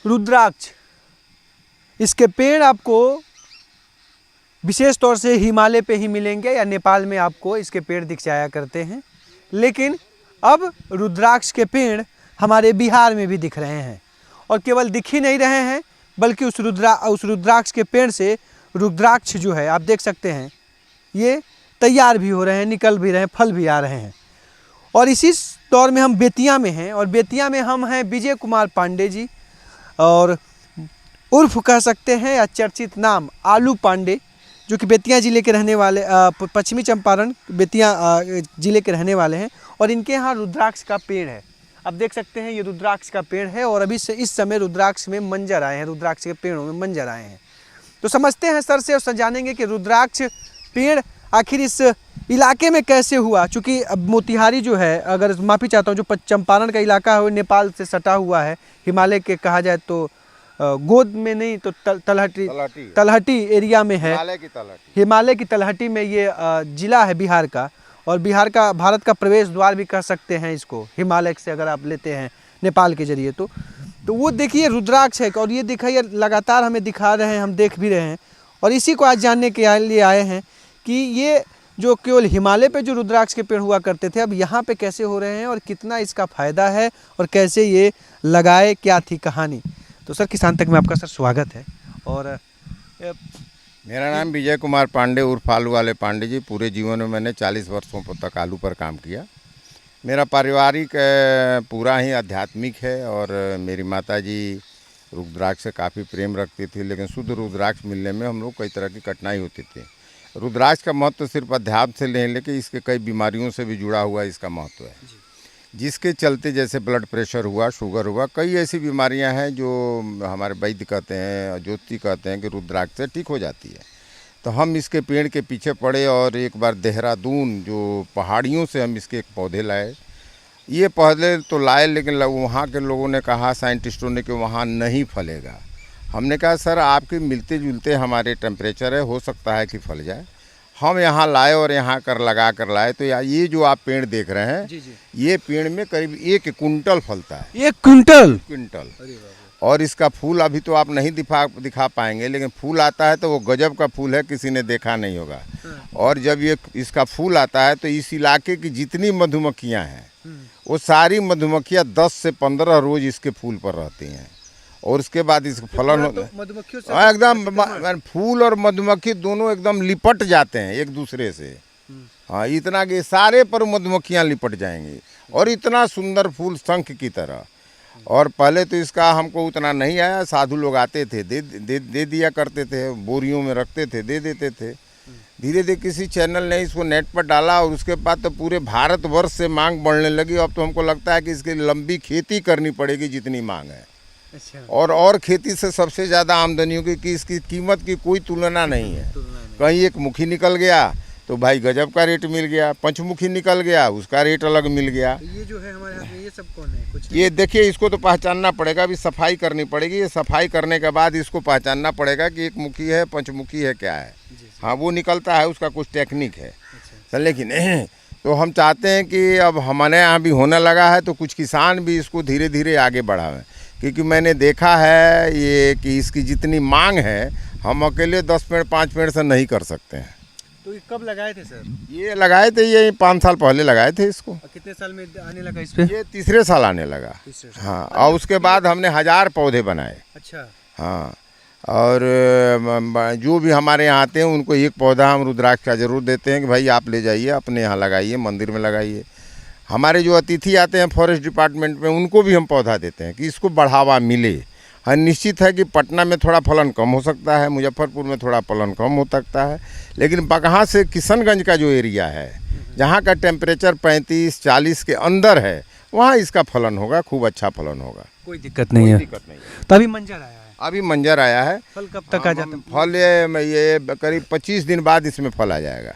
रुद्राक्ष, इसके पेड़ आपको विशेष तौर से हिमालय पे ही मिलेंगे या नेपाल में आपको इसके पेड़ दिख जाया करते हैं। लेकिन अब रुद्राक्ष के पेड़ हमारे बिहार में भी दिख रहे हैं, और केवल दिख ही नहीं रहे हैं बल्कि उस रुद्राक्ष के पेड़ से रुद्राक्ष जो है आप देख सकते हैं ये तैयार भी हो रहे हैं, निकल भी रहे हैं, फल भी आ रहे हैं। और इसी दौर में हम बेतिया में हैं, और बेतिया में हम हैं विजय कुमार पांडे जी, और उर्फ कह सकते हैं या चर्चित नाम आलू पांडे, जो कि बेतिया ज़िले के रहने वाले, पश्चिमी चंपारण बेतिया ज़िले के रहने वाले हैं। और इनके यहाँ रुद्राक्ष का पेड़ है, आप देख सकते हैं ये रुद्राक्ष का पेड़ है, और अभी से इस समय रुद्राक्ष में मंजर आए हैं, रुद्राक्ष के पेड़ों में मंजर आए हैं। तो समझते हैं सर से और जानेंगे कि रुद्राक्ष पेड़ आखिर इस इलाके में कैसे हुआ। चूँकि अब मोतिहारी जो है, अगर माफ़ी चाहता हूँ, जो चंपारण का इलाका है वो नेपाल से सटा हुआ है, हिमालय के कहा जाए तो गोद में नहीं तो तलहटी एरिया में है, हिमालय की तलहटी में ये जिला है बिहार का, और बिहार का भारत का प्रवेश द्वार भी कह सकते हैं इसको, हिमालय से अगर आप लेते हैं नेपाल के जरिए तो वो देखिए रुद्राक्ष है। और ये दिखाइए लगातार हमें दिखा रहे हैं, हम देख भी रहे हैं, और इसी को आज जानने के लिए आए हैं कि ये जो केवल हिमालय पे जो रुद्राक्ष के पेड़ हुआ करते थे अब यहाँ पे कैसे हो रहे हैं, और कितना इसका फ़ायदा है, और कैसे ये लगाए, क्या थी कहानी। तो सर किसान तक में आपका सर स्वागत है। और मेरा नाम विजय कुमार पांडे उर्फ आलू वाले पांडे जी। पूरे जीवन में मैंने 40 वर्षों तक आलू पर काम किया। मेरा पारिवारिक पूरा ही आध्यात्मिक है, और मेरी माता जी रुद्राक्ष से काफ़ी प्रेम रखती थी, लेकिन शुद्ध रुद्राक्ष मिलने में हम लोग कई तरह की कठिनाई होती थी। रुद्राक्ष का महत्व सिर्फ अध्यात्म से नहीं, लेकिन इसके कई बीमारियों से भी जुड़ा हुआ इसका महत्व है, जिसके चलते जैसे ब्लड प्रेशर हुआ, शुगर हुआ, कई ऐसी बीमारियां हैं जो हमारे वैद्य कहते हैं, ज्योति कहते हैं कि रुद्राक्ष से ठीक हो जाती है। तो हम इसके पेड़ के पीछे पड़े, और एक बार देहरादून जो पहाड़ियों से हम इसके एक पौधे लाए। ये पौधे तो लाए, लेकिन वहाँ के लोगों ने कहा, साइंटिस्टों ने, कि वहाँ नहीं फलेगा। हमने कहा सर आपके मिलते जुलते हमारे टेम्परेचर है, हो सकता है कि फल जाए। हम यहाँ लाए और यहाँ लगा कर लाए, तो ये जो आप पेड़ देख रहे हैं जी। ये पेड़ में करीब 1 कुंटल फलता है। 1 कुंटल? और इसका फूल अभी तो आप नहीं दिखा पाएंगे, लेकिन फूल आता है तो वो गजब का फूल है, किसी ने देखा नहीं होगा। और जब ये इसका फूल आता है तो इस इलाके की जितनी मधुमक्खियाँ हैं वो सारी मधुमक्खियाँ 10 से 15 रोज इसके फूल पर रहती हैं, और उसके बाद इसका फलन होता है। एकदम फूल और मधुमक्खी दोनों एकदम लिपट जाते हैं एक दूसरे से। हाँ, इतना कि सारे पर मधुमक्खियाँ लिपट जाएंगी, और इतना सुंदर फूल शंख की तरह। और पहले तो इसका हमको उतना नहीं आया, साधु लोग आते थे, दे दिया करते थे, बोरियों में रखते थे, दे देते थे। धीरे धीरे किसी चैनल ने इसको नेट पर डाला, और उसके बाद तो पूरे भारतवर्ष से मांग बढ़ने लगी। अब तो हमको लगता है कि इसकी लंबी खेती करनी पड़ेगी जितनी मांग है। अच्छा। और खेती से सबसे ज़्यादा आमदनी होगी, कि इसकी कीमत की कोई तुलना नहीं है। कहीं एक मुखी निकल गया तो भाई गजब का रेट मिल गया, पंचमुखी निकल गया उसका रेट अलग मिल गया। तो ये जो है हमारे हाथ में, ये सब कौन है? कुछ ये देखिए, इसको तो पहचानना पड़ेगा, अभी सफाई करनी पड़ेगी। ये सफाई करने के बाद इसको पहचानना पड़ेगा कि एक मुखी है, पंचमुखी है, क्या है। हाँ, वो निकलता है, उसका कुछ टेक्निक है। लेकिन तो हम चाहते हैं कि अब हमारे यहाँ भी होने लगा है, तो कुछ किसान भी इसको धीरे धीरे आगे बढ़ावें, क्योंकि मैंने देखा है ये कि इसकी जितनी मांग है हम अकेले 10 पेड़ 5 पेड़ से नहीं कर सकते हैं। तो ये कब लगाए थे सर? ये लगाए थे, ये 5 साल पहले लगाए थे इसको। कितने साल में आने लगा इस पे? ये तीसरे साल आने लगा। हाँ, और उसके बाद हमने 1000 पौधे बनाए। अच्छा। हाँ, और जो भी हमारे यहाँ आते हैं उनको एक पौधा हम रुद्राक्ष का ज़रूर देते हैं कि भाई आप ले जाइए, अपने यहाँ लगाइए, मंदिर में लगाइए। हमारे जो अतिथि आते हैं फॉरेस्ट डिपार्टमेंट में, उनको भी हम पौधा देते हैं कि इसको बढ़ावा मिले। हाँ, निश्चित है कि पटना में थोड़ा फलन कम हो सकता है, मुजफ्फरपुर में थोड़ा फलन कम हो सकता है, लेकिन बगहा से किशनगंज का जो एरिया है, जहाँ का टेम्परेचर 35-40 के अंदर है, वहाँ इसका फलन होगा, खूब अच्छा फलन होगा। कोई दिक्कत नहीं है। तो अभी मंजर आया है? अभी मंजर आया है। फल कब तक आ जाता है? फल ये करीब 25 दिन बाद इसमें फल आ जाएगा।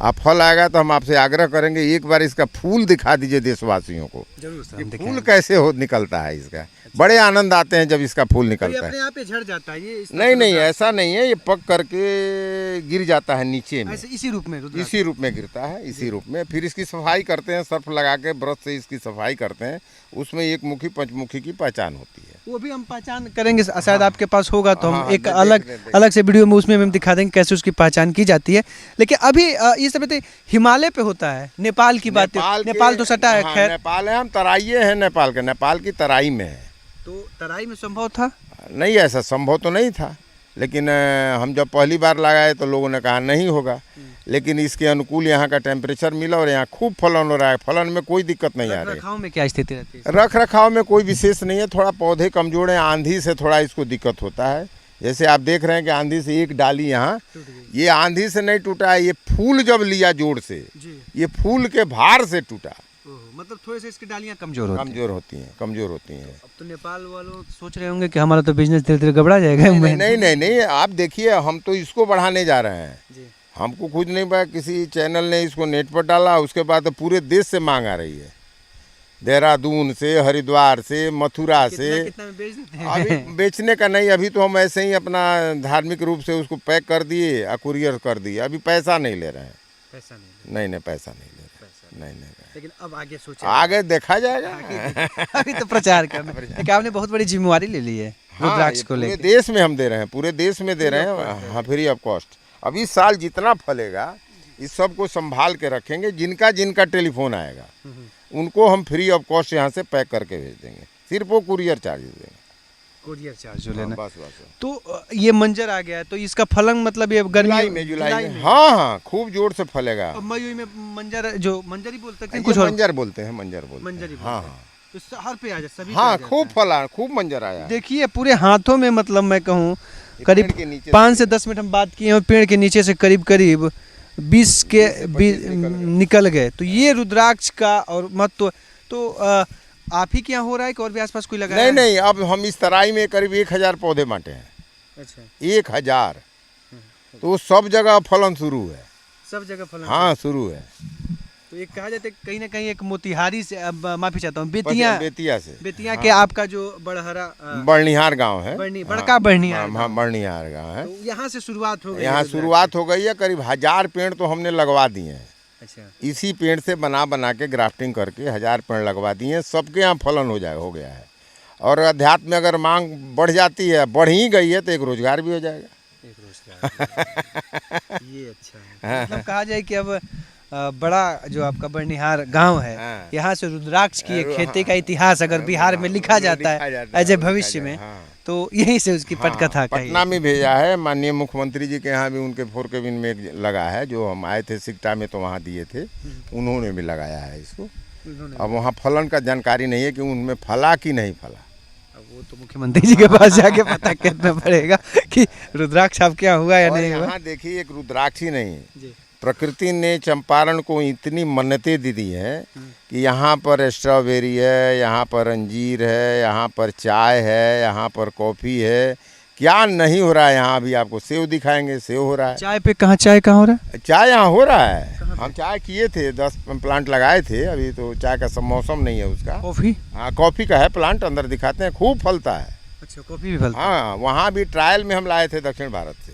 आप फल आएगा तो हम आपसे आग्रह करेंगे एक बार इसका फूल दिखा दीजिए देशवासियों को। जरूर सर, फूल कैसे निकलता है इसका। बड़े आनंद आते हैं जब इसका फूल निकलता है। अपने आप पे झड़ जाता है ये? नहीं, ऐसा नहीं है, ये पक करके गिर जाता है नीचे में। इसी रूप में? इसी रूप में गिरता है, इसी रूप में। फिर इसकी सफाई करते हैं, सर्फ लगा के ब्रश से इसकी सफाई करते हैं, उसमें एक मुखी पंचमुखी की पहचान होती है। वो भी हम पहचान करेंगे, शायद आपके पास होगा तो हम हाँ, एक देख। अलग से वीडियो में उसमें हम दिखा देंगे कैसे उसकी पहचान की जाती है। लेकिन अभी ये सब बताइए, हिमालय पे होता है, नेपाल की बात है, नेपाल तो सटा है। हाँ, खैर नेपाल है, हम तराइये हैं नेपाल के, नेपाल की तराई में है। तो तराई में संभव था? नहीं, ऐसा संभव तो नहीं था, लेकिन हम जब पहली बार लगाए तो लोगों ने कहा नहीं होगा, लेकिन इसके अनुकूल यहाँ का टेम्परेचर मिला और यहाँ खूब फलन हो रहा है। फलन में कोई दिक्कत नहीं आ रही। रखरखाव में क्या स्थिति रहती है? रख रखाव में कोई विशेष नहीं है, थोड़ा पौधे कमजोर हैं, आंधी से थोड़ा इसको दिक्कत होता है। जैसे आप देख रहे हैं कि आंधी से एक डाली यहाँ, ये आंधी से नहीं टूटा है, ये फूल जब लिया जोड़ से, ये फूल के भार से टूटा। मतलब थोड़े से इसकी डालियाँ कमजोर होती हैं। अब तो नेपाल वालों सोच रहे होंगे कि हमारा तो बिजनेस धीरे धीरे गड़बड़ा जाएगा। नहीं, आप देखिए, हम तो इसको बढ़ाने जा रहे हैं। हमको खुद नहीं पता, किसी चैनल ने इसको नेट पर डाला, उसके बाद तो पूरे देश से मांग आ रही है, देहरादून से, हरिद्वार से, मथुरा से। कितना में बेच देते हैं? अभी बेचने का नहीं, अभी तो हम ऐसे ही अपना धार्मिक रूप से उसको पैक कर दिए और कुरियर कर दिए। अभी पैसा नहीं ले रहे हैं। पैसा नहीं, पैसा नहीं ले रहे, नहीं। लेकिन अब आगे सोचा, आगे देखा जाएगा। अभी तो प्रचार करना। लेकिन आपने बहुत बड़ी जिम्मेवारी ले ली है रुद्राक्ष को लेकर। पूरे देश में हम दे रहे हैं, पूरे देश में दे रहे हैं, हाँ, फ्री ऑफ कॉस्ट। अब इस साल जितना फलेगा इस सब को संभाल के रखेंगे। जिनका टेलीफोन आएगा उनको हम फ्री ऑफ कॉस्ट यहाँ से पैक करके भेज देंगे, सिर्फ वो कुरियर चार्जेस देंगे। कुरियर चार्ज जो लेना। बस। तो ये मंजर आ गया, तो इसका फलन मतलब ये गर्मी में, जुलाई में। हाँ, खूब जोर से फलेगा। मई में मंजर, जो मंजर ही बोल सकते हैं, कुछ मंजर बोलते हैं, हाँ। तो हर पे आ जाए सभी। हाँ, खूब फला, खूब मंजर आया। देखिए पूरे हाथों में, मतलब मैं कहूँ करीब 5 से 10 मिनट हम बात किए और पेड़ के नीचे से करीब 20 के निकल गए। तो ये रुद्राक्ष का और महत्व तो आप ही के यहाँ हो रहा है कि और भी आसपास कोई लगा है? नहीं, अब हम इस तराई में करीब 1000 पौधे बांटे हैं। अच्छा, 1000। तो सब जगह फलन शुरू है, सब जगह फलन। हाँ, शुरू है। तो एक कहा जाता है कहीं ना कहीं एक मोतिहारी से, अब माफी चाहता हूँ, बेतिया के आपका जो बड़हरा बड़निहार गांव है, बड़का बड़निहार, हाँ, बड़निहार गांव है। तो यहाँ से शुरुआत हो गई। यहाँ शुरुआत हो गई है, करीब 1000 पेड़ तो हमने लगवा दिए हैं। अच्छा, इसी पेड़ से बना के ग्राफ्टिंग करके 1000 पेड़ लगवा दिए हैं। सबके यहाँ फलन हो गया है। और अध्यात्म में अगर मांग बढ़ जाती है, बढ़ ही गई है, तो एक रोजगार भी हो जाएगा। ये अच्छा है। मतलब कहा जाए कि अब बड़ा जो आपका बड़निहार गांव है, यहाँ से रुद्राक्ष की खेती का इतिहास अगर बिहार में लिखा जाता है एज ए भविष्य में, तो यहीं से उसकी पटकथा पटना में भेजा है। माननीय मुख्यमंत्री जी के यहाँ भी उनके 4 केबिन में एक लगा है, जो हम आए थे सिकटा में तो वहाँ दिए थे, उन्होंने भी लगाया है इसको। अब वहाँ फलन का जानकारी नहीं है कि उनमें फला कि नहीं फला। वो तो मुख्यमंत्री जी के पास जाके पता करना पड़ेगा कि रुद्राक्ष आपके यहाँ हुआ या नहीं हुआ। यहाँ देखिए, एक रुद्राक्ष ही नहीं, प्रकृति ने चंपारण को इतनी मन्नतें दी हैं कि यहाँ पर स्ट्रॉबेरी है, यहाँ पर अंजीर है, यहाँ पर चाय है, यहाँ पर कॉफ़ी है, क्या नहीं हो रहा है। यहाँ अभी आपको सेव दिखाएंगे, सेव हो रहा है। चाय पे कहाँ, चाय कहाँ हो रहा है? चाय यहाँ हो रहा है। हम चाय किए थे, 10 प्लांट लगाए थे। अभी तो चाय का सब मौसम नहीं है उसका। कॉफ़ी? हाँ, कॉफ़ी का है प्लांट, अंदर दिखाते हैं, खूब फलता है। अच्छा, कॉफ़ी भी फलता है? हाँ, वहाँ भी ट्रायल में हम लाए थे दक्षिण भारत से,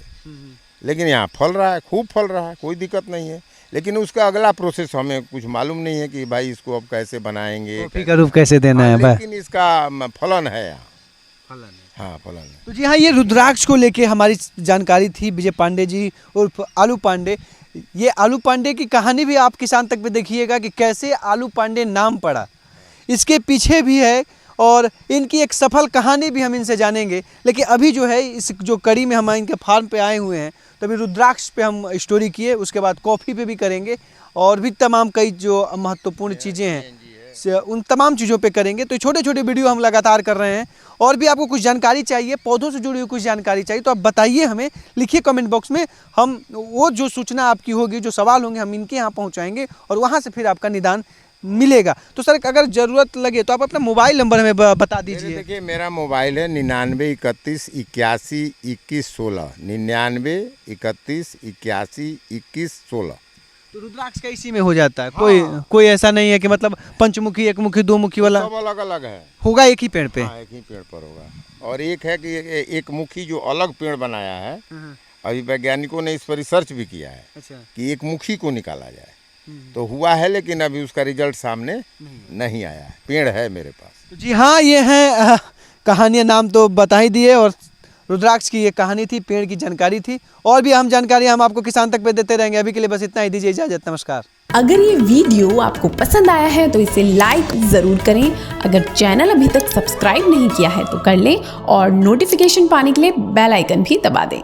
लेकिन यहाँ फल रहा है, खूब फल रहा है, कोई दिक्कत नहीं है। लेकिन उसका अगला प्रोसेस हमें कुछ मालूम नहीं है कि भाई इसको अब कैसे बनाएंगे, कॉफ़ी का रूप कैसे देना है। लेकिन इसका फलन है यहाँ, फलन है। हाँ, फलन है। तो जी हाँ, ये रुद्राक्ष को लेके हमारी जानकारी थी। विजय पांडे जी उर्फ आलू पांडे। ये आलू पांडे की कहानी भी आप किसान तक पे देखिएगा कि कैसे आलू पांडे नाम पड़ा, इसके पीछे भी है, और इनकी एक सफल कहानी भी हम इनसे जानेंगे। लेकिन अभी जो है, इस जो कड़ी में हम इनके फार्म पे आए हुए हैं, तो अभी रुद्राक्ष पे हम स्टोरी किए, उसके बाद कॉफ़ी पे भी करेंगे, और भी तमाम कई जो महत्वपूर्ण चीज़ें हैं उन तमाम चीज़ों पे करेंगे। तो छोटे छोटे वीडियो हम लगातार कर रहे हैं। और भी आपको कुछ जानकारी चाहिए, पौधों से जुड़ी हुई कुछ जानकारी चाहिए, तो आप बताइए, हमें लिखिए कमेंट बॉक्स में। हम वो जो सूचना आपकी होगी, जो सवाल होंगे, हम इनके यहाँ पहुँचाएंगे और वहाँ से फिर आपका निदान मिलेगा। तो सर, अगर ज़रूरत लगे तो आप अपना मोबाइल नंबर हमें बता दीजिए। देखिए, मेरा मोबाइल है 99 31 81 21 16, 99 31 81 21 16। तो रुद्राक्ष का इसी में हो जाता है? कोई ऐसा नहीं है कि मतलब पंचमुखी, एक मुखी, 2 मुखी वाला? सब अलग अलग है, होगा एक ही पेड़ पे? हाँ, एक ही पेड़ पर होगा। और एक है कि एक मुखी जो अलग पेड़ बनाया है, अभी वैज्ञानिकों ने इस पर रिसर्च भी किया है। अच्छा। कि एक मुखी को निकाला जाए, तो हुआ है, लेकिन अभी उसका रिजल्ट सामने नहीं आया है। पेड़ है मेरे पास। जी हाँ, ये है कहानियाँ नाम तो बता ही दिए, और रुद्राक्ष की ये कहानी थी, पेड़ की जानकारी थी। और भी अहम जानकारी हम आपको किसान तक पे देते रहेंगे। अभी के लिए बस इतना ही, दीजिए इजाजत, नमस्कार। अगर ये वीडियो आपको पसंद आया है तो इसे लाइक ज़रूर करें। अगर चैनल अभी तक सब्सक्राइब नहीं किया है तो कर लें और नोटिफिकेशन पाने के लिए बेल आइकन भी दबा दें।